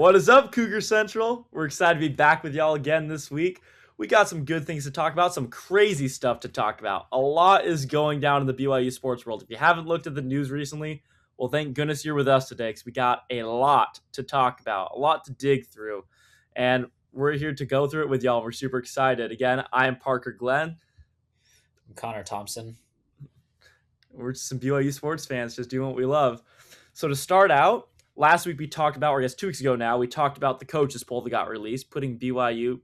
What is up, Cougar Central? We're excited to be back with y'all again this week. We got some good things to talk about, some crazy stuff to talk about. A lot is going down in the BYU sports world. If you haven't looked at the news recently, well, thank goodness you're with us today because we got a lot to talk about, a lot to dig through. And we're here to go through it with y'all. We're super excited. Again, I am Parker Glenn. I'm Connor Thompson. We're just some BYU sports fans just doing what we love. So to start out, last week we talked about, or I guess 2 weeks ago now, we talked about the coaches poll that got released, putting BYU,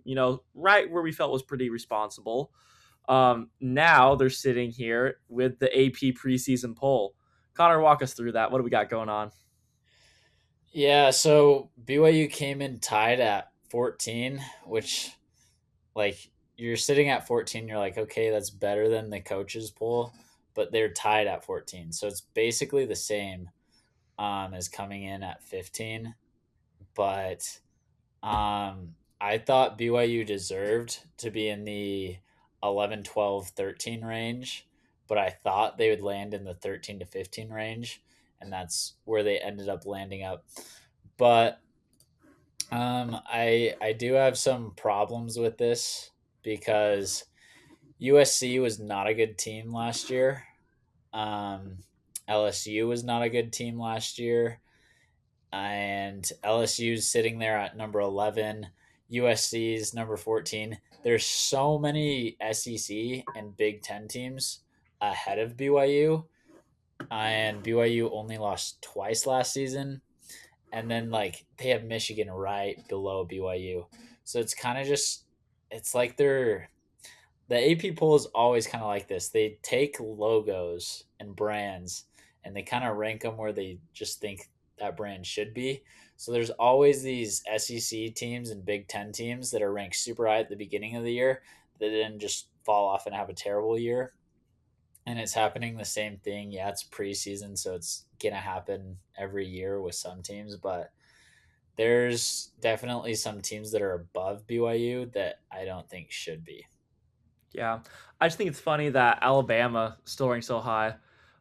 right where we felt was pretty responsible. Now they're sitting here with the AP Preseason Poll. Connor, walk us through that. What do we got going on? Yeah, so BYU came in tied at 14, which, like, you're sitting at 14, you're like, okay, that's better than the coaches poll, but they're tied at 14. So it's basically the same as coming in at 15. But I thought BYU deserved to be in the 11, 12, 13 range, but I thought they would land in the 13 to 15 range, and that's where they ended up landing up. But I do have some problems with this because USC was not a good team last year. Um, LSU was not a good team last year, and LSU's sitting there at number 11. USC's number 14. There's so many SEC and Big Ten teams ahead of BYU, and BYU only lost twice last season. And then, like, they have Michigan right below BYU. So it's kind of just, it's like the AP poll is always kind of like this. They take logos and brands and they kind of rank them where they just think that brand should be. So there's always these SEC teams and Big Ten teams that are ranked super high at the beginning of the year that then just fall off and have a terrible year. And it's happening the same thing. Yeah, it's preseason, so it's gonna happen every year with some teams, but there's definitely some teams that are above BYU that I don't think should be. Yeah, I just think it's funny that Alabama still ranks so high.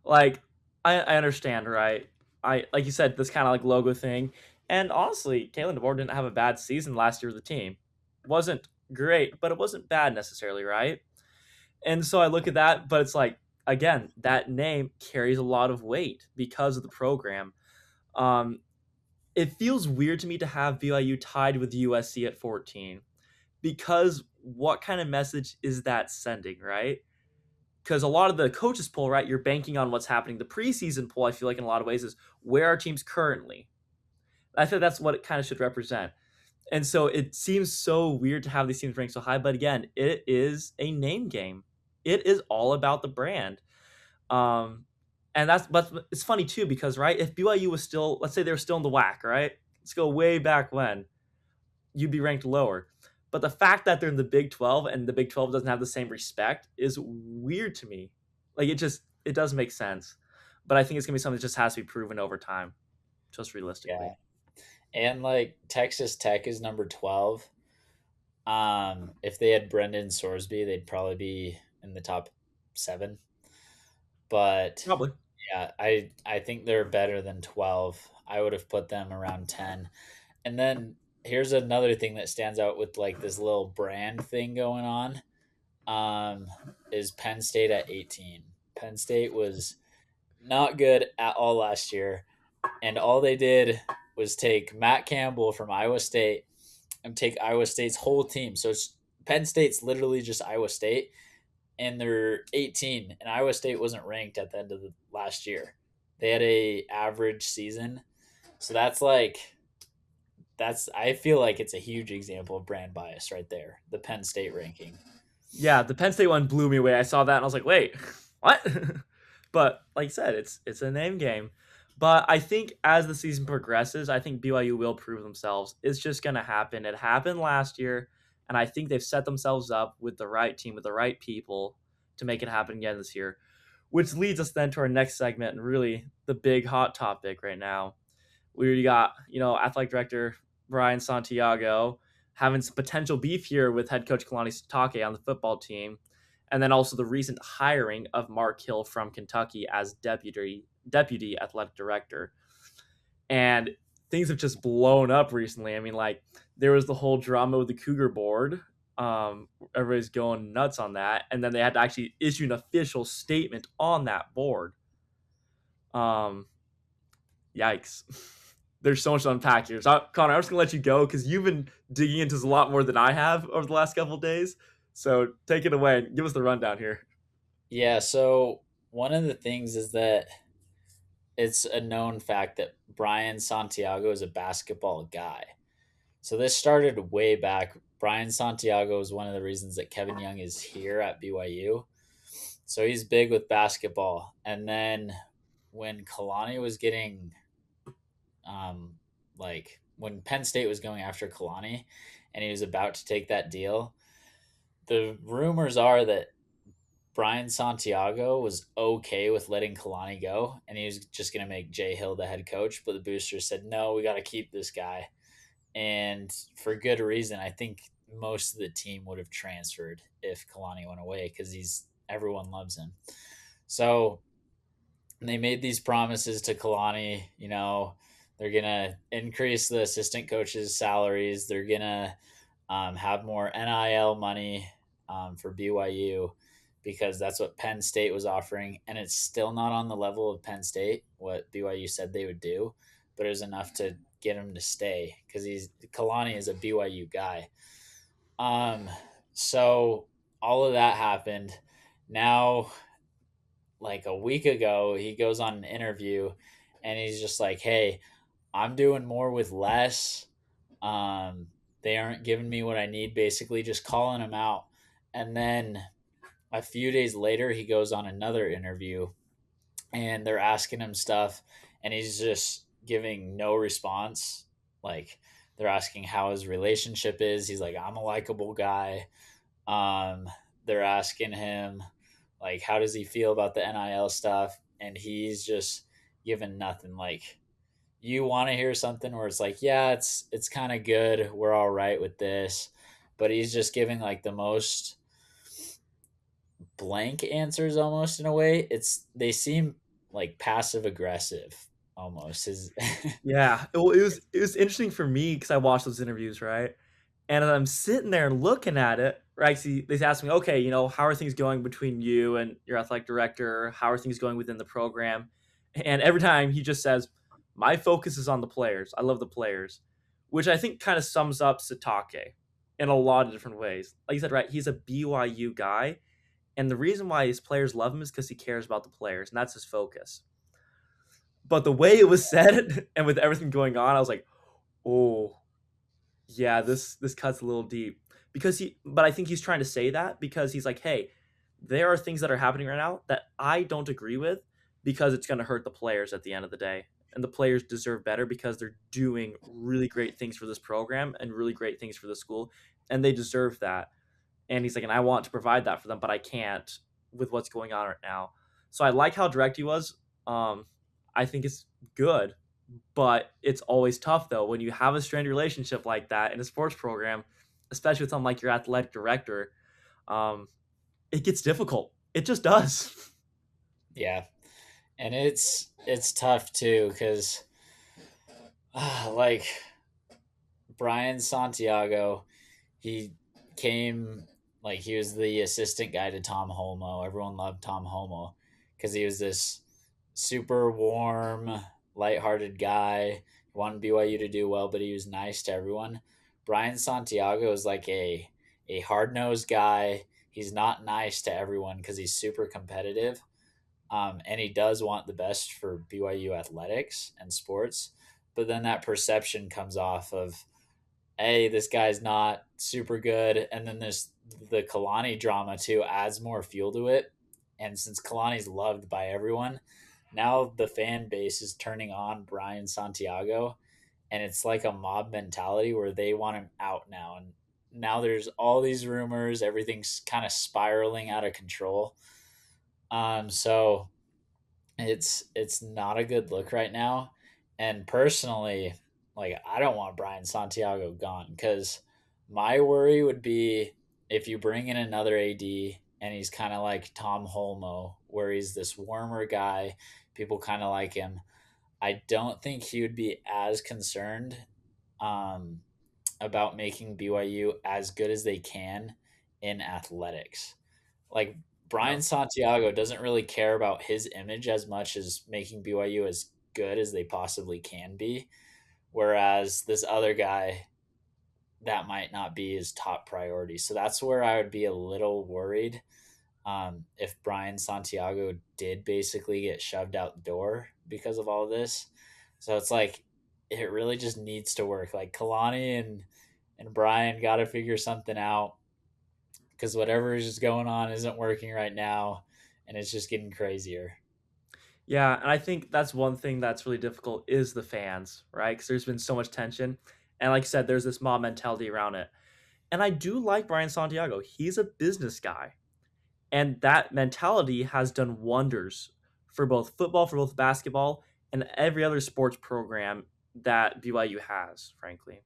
Like, I understand, right? I like you said, this kind of like logo thing. And honestly, Kalen DeBoer didn't have a bad season last year with the team. Wasn't great, but it wasn't bad necessarily, right? And so I look at that, but it's like again, that name carries a lot of weight because of the program. Um, it feels weird to me to have BYU tied with USC at 14 because what kind of message is that sending, right? Because a lot of the coaches poll, right, you're banking on what's happening. The preseason poll, I feel like in a lot of ways, is where are teams currently. I feel that's what it kind of should represent. And so it seems so weird to have these teams ranked so high. But again, it is a name game. It is all about the brand. Um, and but it's funny too because right, if BYU was still, let's say they were still in the WAC, right? Let's go way back when you'd be ranked lower. But the fact that they're in the Big 12 and the Big 12 doesn't have the same respect is weird to me. Like it does make sense. But I think it's gonna be something that just has to be proven over time, just Yeah. realistically. And like Texas Tech is number 12. If they had Brendan Sorsby, they'd probably be in the top 7. But Probably. yeah, I think they're better than 12. I would have put them around 10. And then here's another thing that stands out with like this little brand thing going on. Um, is Penn State at 18. Penn State was not good at all last year, and all they did was take Matt Campbell from Iowa State and take Iowa State's whole team. So it's Penn State's literally just Iowa State, and they're 18, and Iowa State wasn't ranked at the end of the last year. They had a average season, so that's I feel like it's a huge example of brand bias right there. The Penn State ranking. Yeah, the Penn State one blew me away. I saw that and I was like, wait, what? But like I said, it's a name game. But I think as the season progresses, I think BYU will prove themselves. It's just gonna happen. It happened last year, and I think they've set themselves up with the right team, with the right people to make it happen again this year. Which leads us then to our next segment and really the big hot topic right now. We already got, athletic director Brian Santiago having some potential beef here with head coach Kalani Sitake on the football team, and then also the recent hiring of Mark Hill from Kentucky as deputy athletic director. And things have just blown up recently. I mean, like there was the whole drama with the Cougar board. Everybody's going nuts on that, and then they had to actually issue an official statement on that board. Um, Yikes. There's so much to unpack here. So, Connor, I'm just gonna let you go because you've been digging into this a lot more than I have over the last couple of days. So take it away and give us the rundown here. Yeah, so one of the things is that it's a known fact that Brian Santiago is a basketball guy. So this started way back. Brian Santiago is one of the reasons that Kevin Young is here at BYU. So he's big with basketball. And then when Kalani was getting, um, like when Penn State was going after Kalani and he was about to take that deal, the rumors are that Brian Santiago was okay with letting Kalani go, and he was just going to make Jay Hill the head coach. But the boosters said, no, we got to keep this guy. And for good reason. I think most of the team would have transferred if Kalani went away because everyone loves him. So they made these promises to Kalani. They're gonna increase the assistant coaches' salaries. They're gonna have more NIL money for BYU because that's what Penn State was offering, and it's still not on the level of Penn State what BYU said they would do, but it was enough to get him to stay because Kalani is a BYU guy. Um, so all of that happened. Now, like a week ago, he goes on an interview, and he's just like, "Hey, I'm doing more with less. Um, they aren't giving me what I need." Basically, just calling him out. And then a few days later, he goes on another interview, and they're asking him stuff, and he's just giving no response. Like they're asking how his relationship is. He's like, "I'm a likable guy." Um, they're asking him like, how does he feel about the NIL stuff, and he's just giving nothing. Like you want to hear something where it's like, yeah, it's kind of good. We're all right with this, but he's just giving like the most blank answers almost in a way. They seem like passive aggressive almost. Is Yeah, it was interesting for me because I watched those interviews, right? And I'm sitting there looking at it, right? See, they asked me, okay, how are things going between you and your athletic director? How are things going within the program? And every time he just says, my focus is on the players. I love the players, which I think kind of sums up Sitake in a lot of different ways. Like you said, right? He's a BYU guy. And the reason why his players love him is because he cares about the players, and that's his focus. But the way it was said and with everything going on, I was like, oh, yeah, this cuts a little deep but I think he's trying to say that because he's like, hey, there are things that are happening right now that I don't agree with because it's going to hurt the players at the end of the day. And the players deserve better because they're doing really great things for this program and really great things for the school, and they deserve that. And he's like, and I want to provide that for them, but I can't with what's going on right now. So I like how direct he was. I think it's good, but it's always tough though when you have a strained relationship like that in a sports program, especially with someone like your athletic director. Um, it gets difficult. It just does. yeah, and it's tough too because like Brian Santiago, he came like he was the assistant guy to Tom Holmoe. Everyone loved Tom Holmoe because he was this super warm, lighthearted guy. He wanted BYU to do well, but he was nice to everyone. Brian Santiago is like a hard nosed guy. He's not nice to everyone because he's super competitive. And he does want the best for BYU athletics and sports. But then that perception comes off of, hey, this guy's not super good. And then there's the Kalani drama too adds more fuel to it. And since Kalani's loved by everyone, now the fan base is turning on Brian Santiago, and it's like a mob mentality where they want him out now. And now there's all these rumors, everything's kind of spiraling out of control. So it's not a good look right now. And personally, like I don't want Brian Santiago gone because my worry would be if you bring in another AD and he's kind of like Tom Holmoe, where he's this warmer guy, people kind of like him. I don't think he would be as concerned um, about making BYU as good as they can in athletics. Like Yeah. Brian Santiago doesn't really care about his image as much as making BYU as good as they possibly can be. Whereas this other guy, that might not be his top priority. So that's where I would be a little worried if Brian Santiago did basically get shoved out the door because of all of this. So it's like it really just needs to work. Like Kalani and Brian got to figure something out because whatever is just going on isn't working right now, and it's just getting crazier. Yeah, and I think that's one thing that's really difficult is the fans, right? Because there's been so much tension, and like I said, there's this mob mentality around it. And I do like Brian Santiago. He's a business guy, and that mentality has done wonders for both football, for both basketball, and every other sports program that BYU has, frankly.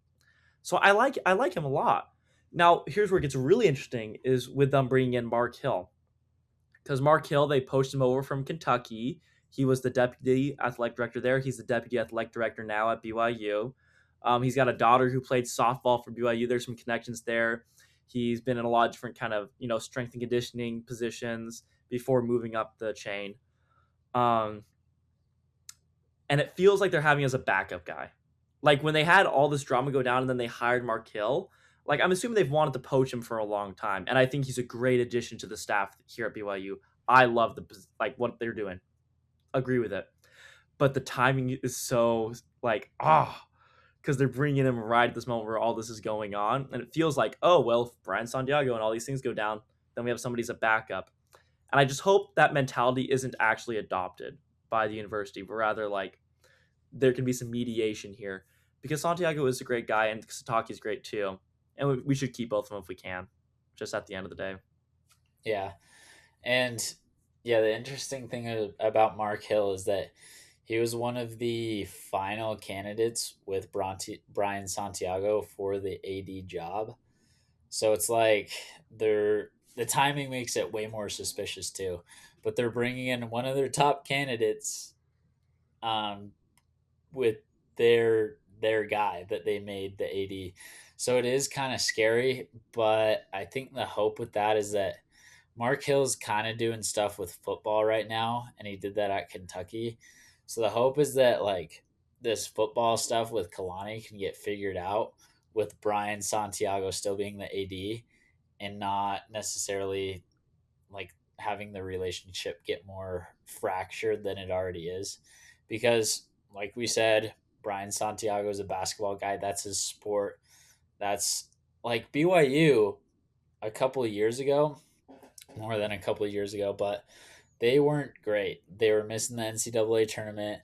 So I like him a lot. Now, here's where it gets really interesting is with them bringing in Mark Hill, because Mark Hill, they poached him over from Kentucky. He was the deputy athletic director there. He's the deputy athletic director now at BYU. He's got a daughter who played softball for BYU. There's some connections there. He's been in a lot of different kind of strength and conditioning positions before moving up the chain. Um, and it feels like they're having as a backup guy. Like when they had all this drama go down and then they hired Mark Hill, like I'm assuming they've wanted to poach him for a long time. And I think he's a great addition to the staff here at BYU. I love what they're doing. Agree with it. But the timing is so because they're bringing him right at this moment where all this is going on, and it feels like, oh well, if Brian Santiago and all these things go down, then we have somebody as a backup. And I just hope that mentality isn't actually adopted by the university, but rather like there can be some mediation here because Santiago is a great guy and Sitake is great too, and we should keep both of them if we can. Just at the end of the day, Yeah, and yeah, the interesting thing about Mark Hill is that he was one of the final candidates with Brian Santiago for the AD job. So it's like the timing makes it way more suspicious too. But they're bringing in one of their top candidates um, with their guy that they made the AD. So it is kind of scary, but I think the hope with that is that Mark Hill's kind of doing stuff with football right now, and he did that at Kentucky. So the hope is that like this football stuff with Kalani can get figured out with Brian Santiago still being the AD and not necessarily like having the relationship get more fractured than it already is. Because like we said, Brian Santiago is a basketball guy. That's his sport. That's like BYU a couple of years ago, more than a couple of years ago, but they weren't great. They were missing the NCAA tournament.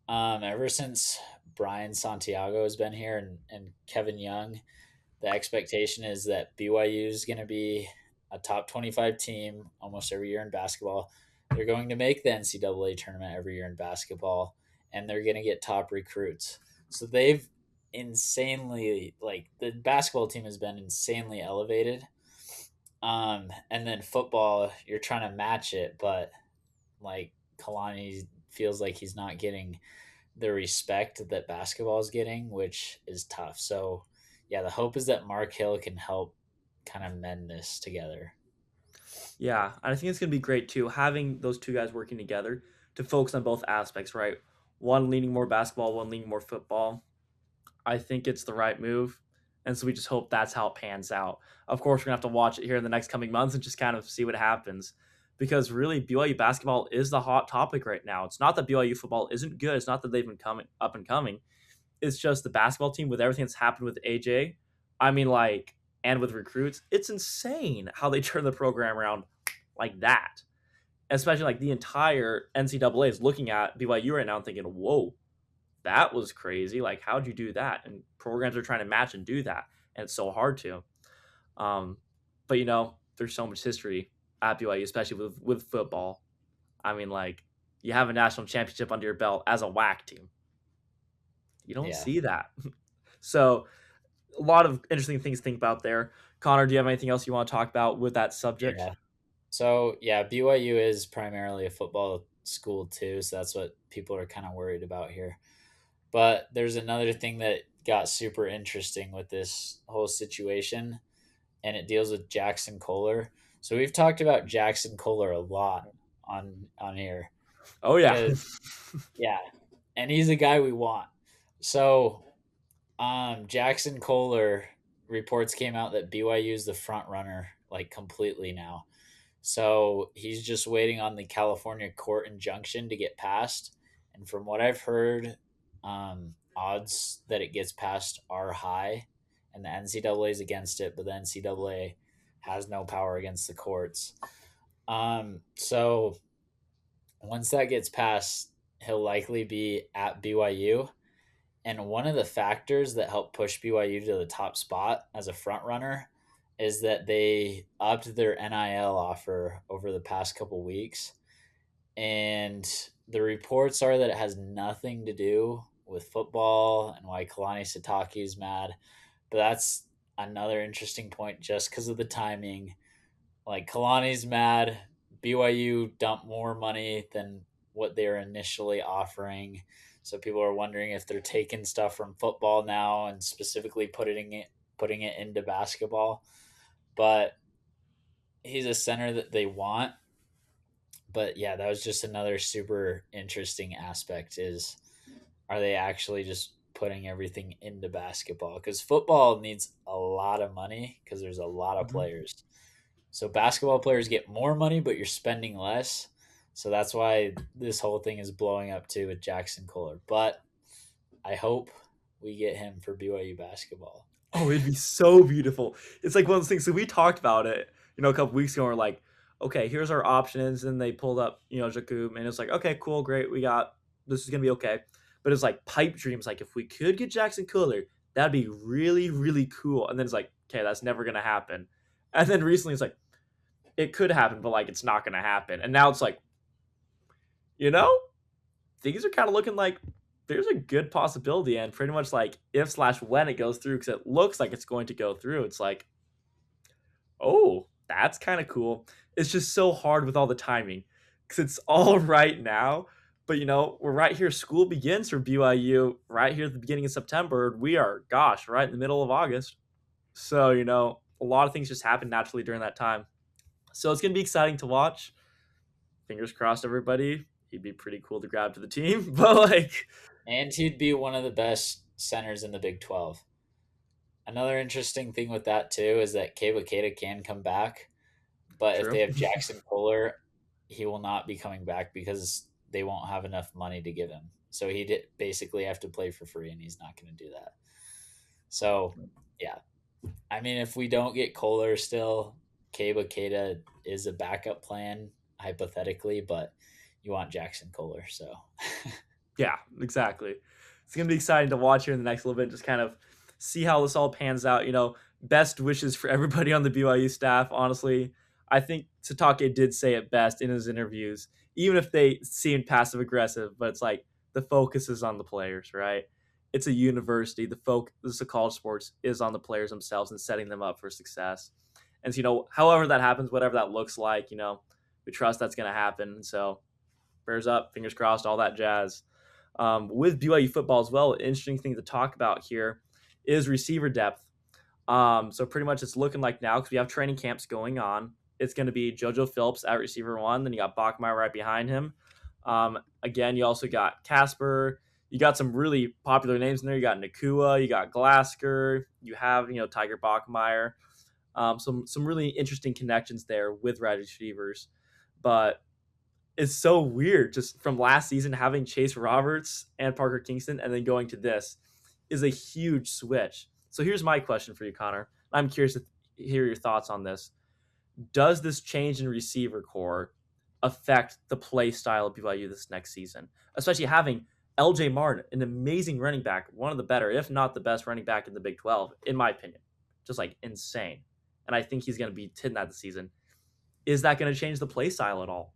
Ever since Brian Santiago has been here and Kevin Young, the expectation is that BYU is going to be a top 25 team almost every year in basketball. They're going to make the NCAA tournament every year in basketball, and they're going to get top recruits. So they've insanely, like, the basketball team has been insanely elevated. And then football, you're trying to match it, but like Kalani feels like he's not getting the respect that basketball is getting, which is tough. So, yeah, the hope is that Mark Hill can help kind of mend this together. yeah, and I think it's gonna be great too having those two guys working together to focus on both aspects, right? One leaning more basketball, one leaning more football. I think it's the right move. And so we just hope that's how it pans out. Of course, we're going to have to watch it here in the next coming months and just kind of see what happens. Because really, BYU basketball is the hot topic right now. It's not that BYU football isn't good. It's not that they've been coming up and coming. It's just the basketball team with everything that's happened with AJ. I mean, like, and with recruits, it's insane how they turn the program around like that. Especially like the entire NCAA is looking at BYU right now and thinking, whoa, that was crazy. Like, how'd you do that? And programs are trying to match and do that, and it's so hard to. Um, but there's so much history at BYU, especially with football. I mean, like, you have a national championship under your belt as a WAC team. You don't Yeah. see that. So, a lot of interesting things to think about there. Connor, do you have anything else you want to talk about with that subject? Yeah. So, yeah, BYU is primarily a football school too, so that's what people are kind of worried about here. But there's another thing that got super interesting with this whole situation, and it deals with Jackson Kohler. So we've talked about Jackson Kohler a lot on here Oh yeah. because yeah, and he's a guy we want. So Jackson Kohler reports came out that BYU is the front runner like completely now. So he's just waiting on the California court injunction to get passed. And from what I've heard, odds that it gets passed are high, and the NCAA is against it, but the NCAA has no power against the courts. So once that gets passed, he'll likely be at BYU. And one of the factors that helped push BYU to the top spot as a front runner is that they upped their NIL offer over the past couple weeks. And the reports are that it has nothing to do with football and why Kalani Sitake is mad. But that's another interesting point just because of the timing. Like Kalani's mad, BYU dumped more money than what they were initially offering. So people are wondering if they're taking stuff from football now and specifically putting it into basketball. But he's a center that they want. But yeah, that was just another super interesting aspect is are they actually just putting everything into basketball? Because football needs a lot of money because there's a lot of Mhm. players. So basketball players get more money, but you're spending less. So that's why this whole thing is blowing up too with Jackson Kohler. But I hope we get him for BYU basketball. Oh, it'd be so beautiful. It's like one of those things. So we talked about it, a couple weeks ago. And we're like, okay, here's our options, and they pulled up, Jakub, and it's like, okay, cool, great, we got this is gonna be okay. But it's like pipe dreams. Like if we could get Jackson Kohler, that'd be really, really cool. And then it's like, okay, that's never gonna happen. And then recently, it's like it could happen, but like it's not gonna happen. And now it's like, you know, things are kind of looking like there's a good possibility, and pretty much like if slash when it goes through, because it looks like it's going to go through. It's like, oh, that's kind of cool. It's just so hard with all the timing because it's all right now. But we're right here. School begins for BYU right here at the beginning of September. We are, gosh, right in the middle of August. So a lot of things just happen naturally during that time. So it's gonna be exciting to watch. Fingers crossed, everybody. He'd be pretty cool to grab to the team, but like, And he'd be one of the best centers in the Big 12. Another interesting thing with that too is that Keba can come back, but if true. they have Jackson Kohler, he will not be coming back because they won't have enough money to give him. So he did basically have to play for free, and he's not going to do that. So yeah, I mean, if we don't get Kohler still, Keba is a backup plan hypothetically, but you want Jackson Kohler, so Yeah, exactly. It's gonna be exciting to watch here in the next little bit. Just kind of see how this all pans out. Best wishes for everybody on the BYU staff. Honestly, I think Sitake did say it best in his interviews, even if they seemed passive aggressive. But it's like the focus is on the players, right? It's a university. The focus of college sports is on the players themselves and setting them up for success. And so, however that happens, whatever that looks like, we trust that's going to happen. So, prayers up, fingers crossed, all that jazz. With BYU football as well, an interesting thing to talk about here is receiver depth. So pretty much it's looking like now because we have training camps going on. It's going to be JoJo Phillips at receiver one. Then you got Bachmeyer right behind him. Again, you also got Casper. You got some really popular names in there. You got Nakua. You got Glasker. You have Tiger Bachmeyer. Some really interesting connections there with wide receivers. But it's so weird just from last season having Chase Roberts and Parker Kingston and then going to this is a huge switch. So here's my question for you, Connor. I'm curious to hear your thoughts on this. Does this change in receiver core affect the play style of BYU this next season? Especially having LJ Martin, an amazing running back, one of the better, if not the best running back in the Big 12, in my opinion. Just like insane. And I think he's going to be hitting that this season. Is that going to change the play style at all?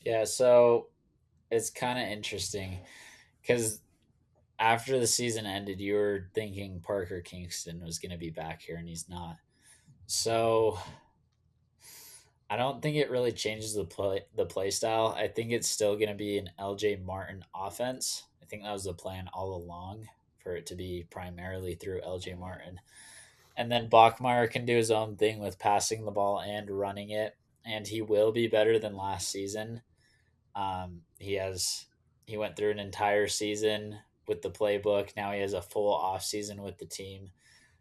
yeah. So it's kind of interesting because after the season ended, you were thinking Parker Kingston was going to be back here, and he's not. So I don't think it really changes the play style. I think it's still going to be an LJ Martin offense. I think that was the plan all along, for it to be primarily through LJ Martin. And then Bachmeyer can do his own thing with passing the ball and running it, and he will be better than last season. He went through an entire season with the playbook. Now he has a full off season with the team,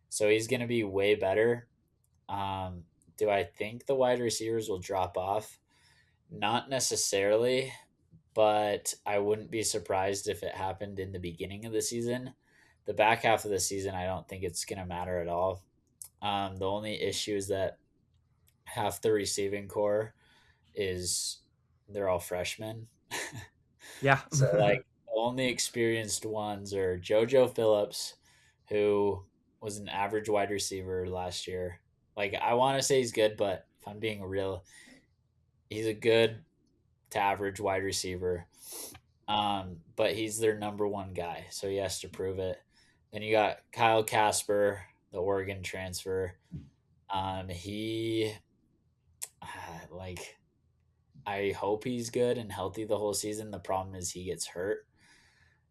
so he's going to be way better. Um, do I think the wide receivers will drop off? Not necessarily, but I wouldn't be surprised if it happened in the beginning of the season. The back half of the season, I don't think it's going to matter at all. The only issue is that half the receiving core is they're all freshmen. Yeah. So, like, the only experienced ones are JoJo Phillips, who was an average wide receiver last year. Like, I want to say he's good, but if I'm being real, he's a good to average wide receiver. But he's their number one guy, so he has to prove it. Then you got Kyle Casper, the Oregon transfer. He like I hope he's good and healthy the whole season. The problem is he gets hurt.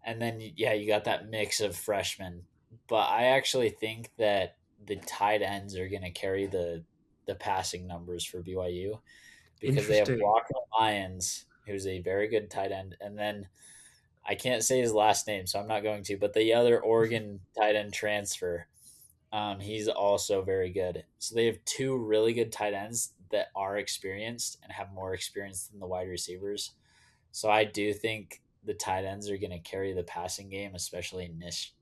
And then yeah, you got that mix of freshmen. But I actually think that the tight ends are going to carry the passing numbers for BYU, because they have Interesting. Walker Lyons, who's a very good tight end, and then I can't say his last name, so I'm not going to. But the other Oregon tight end transfer, he's also very good. So they have two really good tight ends that are experienced and have more experience than the wide receivers. So I do think the tight ends are going to carry the passing game, especially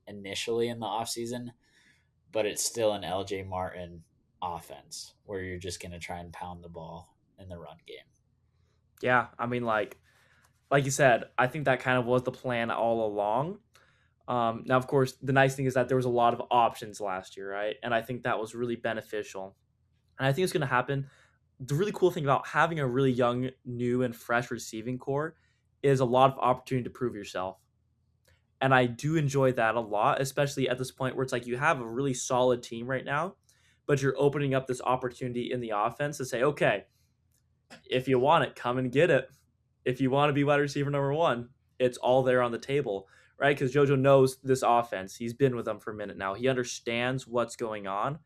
initially in the offseason. But it's still an LJ Martin offense where you're just going to try and pound the ball in the run game. Yeah, I mean, like you said, I think that kind of was the plan all along. Now, of course, the nice thing is that there was a lot of options last year, right? And I think that was really beneficial. And I think it's going to happen. The really cool thing about having a really young, new, and fresh receiving core is a lot of opportunity to prove yourself. And I do enjoy that a lot, especially at this point where it's like you have a really solid team right now, but you're opening up this opportunity in the offense to say, okay, if you want it, come and get it. If you want to be wide receiver number one, it's all there on the table, right? Because JoJo knows this offense. He's been with them for a minute now. He understands what's going on,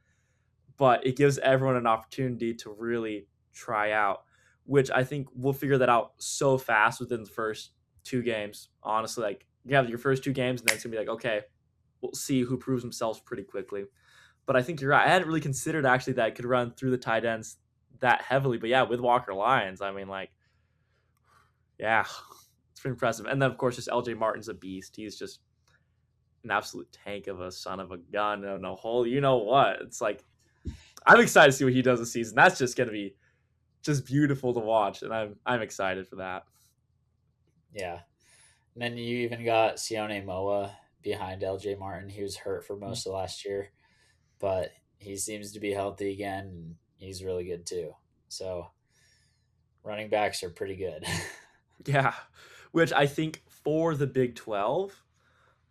but it gives everyone an opportunity to really try out, which I think we'll figure that out so fast within the first two games. Honestly, like you have your first two games, and then it's gonna be like, okay, we'll see who proves themselves pretty quickly. But I think you're right. I hadn't really considered actually that it could run through the tight ends that heavily. But yeah, with Walker Lyons, I mean, like, yeah, it's pretty impressive. And then of course, just LJ Martin's a beast. He's just an absolute tank of a son of a gun and a whole. You know what? It's like I'm excited to see what he does this season. That's just gonna be just beautiful to watch, and I'm excited for that. Yeah. And then you even got Sione Moa behind LJ Martin. He was hurt for most of last year, but he seems to be healthy again. And he's really good too. So running backs are pretty good. Yeah, which I think for the Big 12,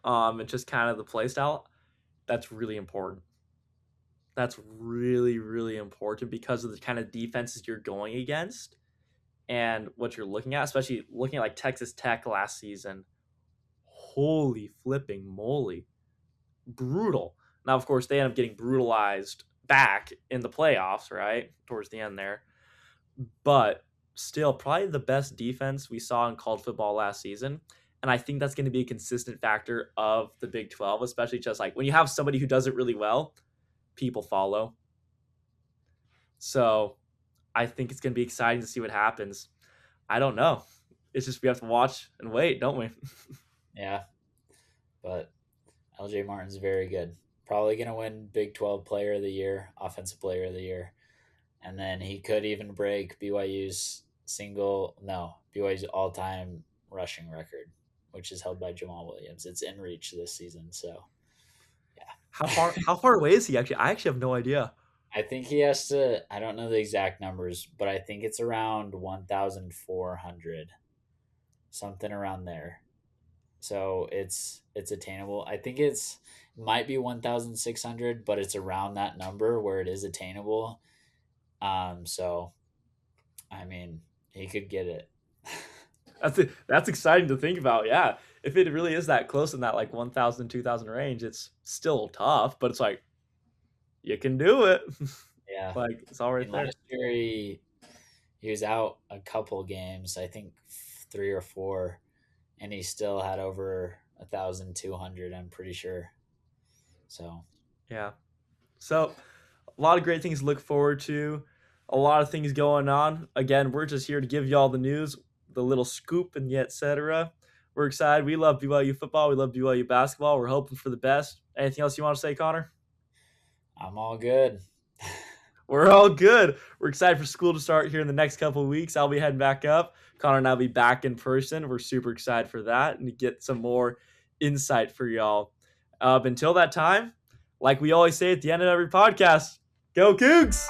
it's just kind of the play style. That's really important. That's really really important because of the kind of defenses you're going against and what you're looking at, especially looking at like Texas Tech last season. Holy flipping moly, brutal. Now, of course, they end up getting brutalized back in the playoffs, right towards the end there, but still probably the best defense we saw in college football last season. And I think that's going to be a consistent factor of the Big 12, especially just like when you have somebody who does it really well, people follow. So I think it's going to be exciting to see what happens. I don't know. It's just we have to watch and wait, don't we? Yeah, but LJ Martin's very good. Probably going to win Big 12 Player of the Year, Offensive Player of the Year. And then he could even break BYU's all time rushing record, which is held by Jamal Williams. It's in reach this season. So, How yeah. far how far away is he actually? I actually have no idea. I think he has to, I don't know the exact numbers, but I think it's around 1,400, something around there. So it's attainable. I think might be 1,600, but it's around that number where it is attainable. So I mean, he could get it. That's exciting to think about. Yeah, if it really is that close in that like 1,000, 2,000 range, it's still tough, but it's like you can do it. Yeah. Like it's all I right mean, there. last year he was out a couple games, I think 3 or 4, and he still had over 1,200. I'm pretty sure. So Yeah. So a lot of great things to look forward to. A lot of things going on. Again, we're just here to give you all the news, the little scoop, and the etc. We're excited. We love BYU football. We love BYU basketball. We're hoping for the best. Anything else you want to say, Connor? I'm all good. We're all good. We're excited for school to start here in the next couple of weeks. I'll be heading back up. Connor and I'll be back in person. We're super excited for that and to get some more insight for y'all. Until that time, like we always say at the end of every podcast, go Cougs!